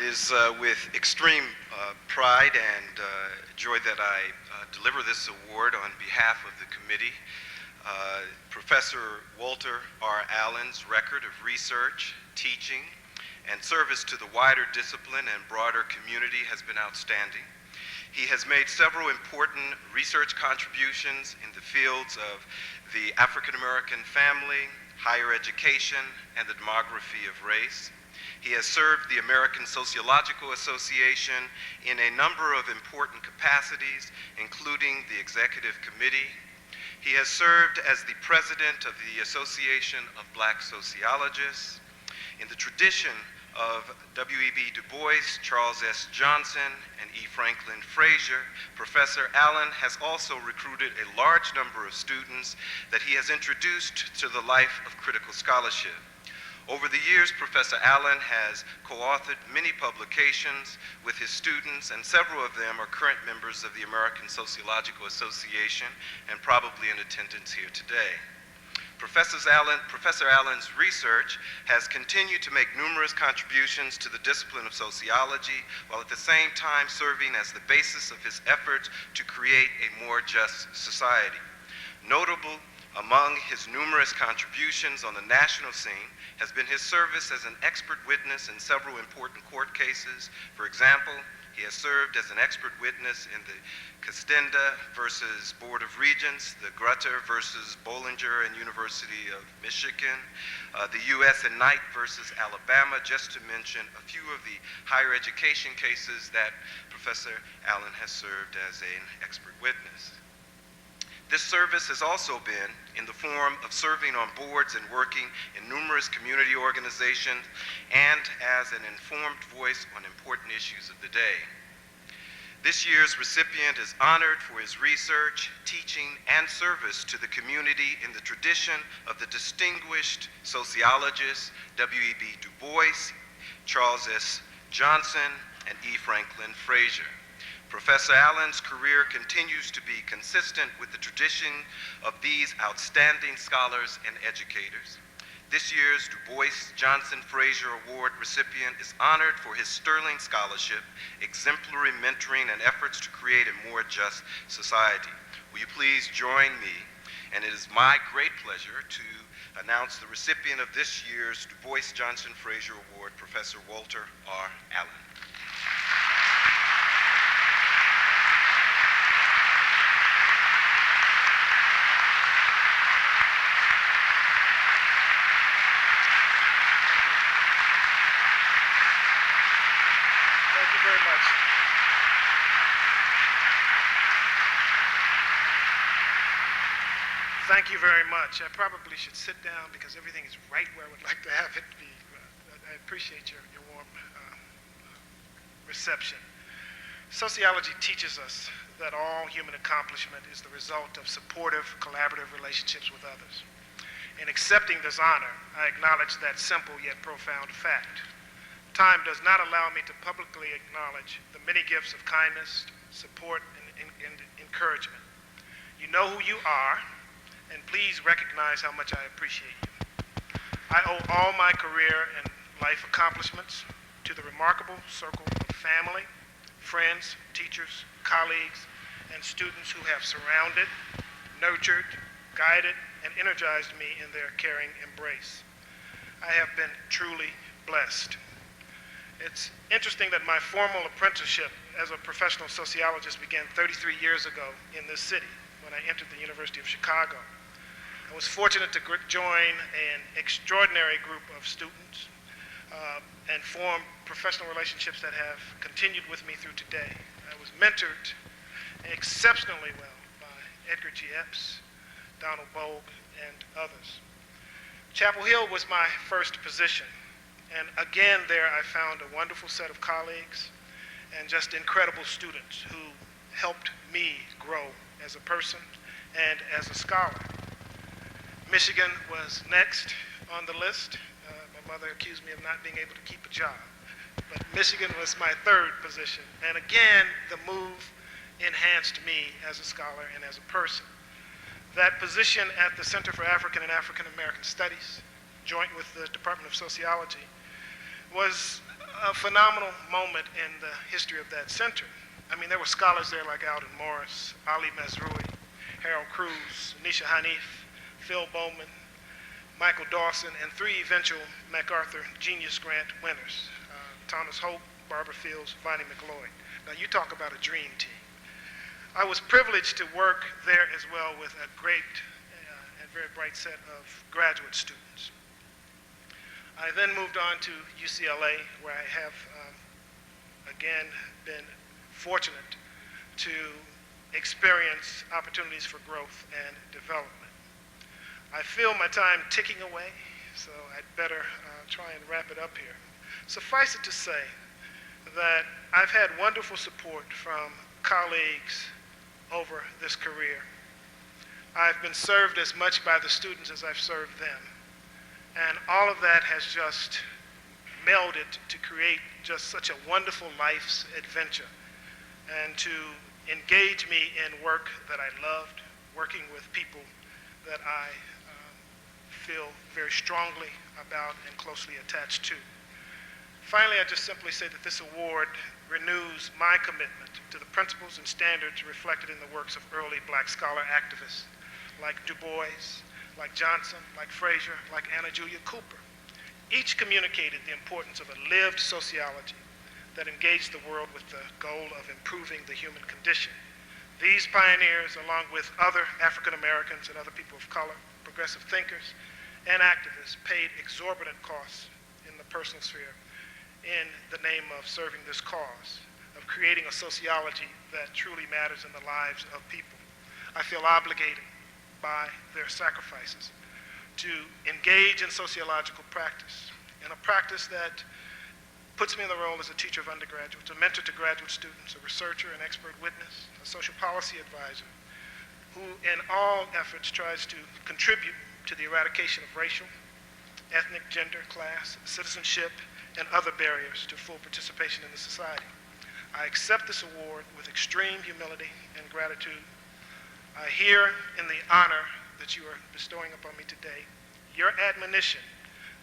is with extreme pride and joy that I deliver this award on behalf of the committee. Professor Walter R. Allen's record of research, teaching, and service to the wider discipline and broader community has been outstanding. He has made several important research contributions in the fields of the African American family, higher education, and the demography of race. He has served the American Sociological Association in a number of important capacities, including the Executive Committee. He has served as the president of the Association of Black Sociologists. In the tradition of W.E.B. Du Bois, Charles S. Johnson, and E. Franklin Frazier, Professor Allen has also recruited a large number of students that he has introduced to the life of critical scholarship. Over the years, Professor Allen has co-authored many publications with his students, and several of them are current members of the American Sociological Association and probably in attendance here today. Professor Allen's research has continued to make numerous contributions to the discipline of sociology, while at the same time serving as the basis of his efforts to create a more just society. Notable among his numerous contributions on the national scene has been his service as an expert witness in several important court cases. For example, he has served as an expert witness in the Costenda versus Board of Regents, the Grutter versus Bollinger and University of Michigan, the U.S. and Knight versus Alabama, just to mention a few of the higher education cases that Professor Allen has served as an expert witness. This service has also been in the form of serving on boards and working in numerous community organizations and as an informed voice on important issues of the day. This year's recipient is honored for his research, teaching, and service to the community in the tradition of the distinguished sociologists W.E.B. Du Bois, Charles S. Johnson, and E. Franklin Frazier. Professor Allen's career continues to be consistent with the tradition of these outstanding scholars and educators. This year's Dubois-Johnson-Frazier Award recipient is honored for his sterling scholarship, exemplary mentoring, and efforts to create a more just society. Will you please join me? And it is my great pleasure to announce the recipient of this year's Dubois-Johnson-Frazier Award, Professor Walter R. Allen. Thank you very much. I probably should sit down because everything is right where I would like to have it be. I appreciate your warm reception. Sociology teaches us that all human accomplishment is the result of supportive, collaborative relationships with others. In accepting this honor, I acknowledge that simple yet profound fact. Time does not allow me to publicly acknowledge the many gifts of kindness, support, and encouragement. You know who you are, and please recognize how much I appreciate you. I owe all my career and life accomplishments to the remarkable circle of family, friends, teachers, colleagues, and students who have surrounded, nurtured, guided, and energized me in their caring embrace. I have been truly blessed. It's interesting that my formal apprenticeship as a professional sociologist began 33 years ago in this city when I entered the University of Chicago. I was fortunate to join an extraordinary group of students and form professional relationships that have continued with me through today. I was mentored exceptionally well by Edgar G. Epps, Donald Bogue, and others. Chapel Hill was my first position, and again there I found a wonderful set of colleagues and just incredible students who helped me grow as a person and as a scholar. Michigan was next on the list. My mother accused me of not being able to keep a job, but Michigan was my third position. And again, the move enhanced me as a scholar and as a person. That position at the Center for African and African American Studies, joint with the Department of Sociology, was a phenomenal moment in the history of that center. I mean, there were scholars there like Alden Morris, Ali Mazrui, Harold Cruz, Nisha Hanif, Phil Bowman, Michael Dawson, and 3 eventual MacArthur Genius Grant winners, Thomas Hope, Barbara Fields, Vonnie McLeod. Now, you talk about a dream team. I was privileged to work there as well with a great and very bright set of graduate students. I then moved on to UCLA, where I have, again, been fortunate to experience opportunities for growth and development. I feel my time ticking away, so I'd better try and wrap it up here. Suffice it to say that I've had wonderful support from colleagues over this career. I've been served as much by the students as I've served them. And all of that has just melded to create just such a wonderful life's adventure and to engage me in work that I loved, working with people that I feel very strongly about and closely attached to. Finally, I just simply say that this award renews my commitment to the principles and standards reflected in the works of early Black scholar activists like Dubois, like Johnson, like Frazier, like Anna Julia Cooper. Each communicated the importance of a lived sociology that engaged the world with the goal of improving the human condition. These pioneers, along with other African Americans and other people of color, progressive thinkers, and activists, paid exorbitant costs in the personal sphere in the name of serving this cause, of creating a sociology that truly matters in the lives of people. I feel obligated by their sacrifices to engage in sociological practice, in a practice that puts me in the role as a teacher of undergraduates, a mentor to graduate students, a researcher, an expert witness, a social policy advisor, who in all efforts tries to contribute to the eradication of racial, ethnic, gender, class, citizenship, and other barriers to full participation in the society. I accept this award with extreme humility and gratitude. I hear in the honor that you are bestowing upon me today your admonition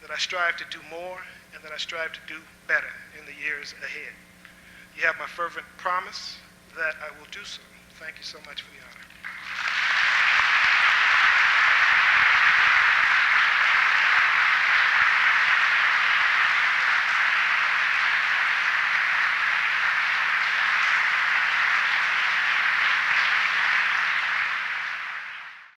that I strive to do more and that I strive to do better in the years ahead. You have my fervent promise that I will do so. Thank you so much for the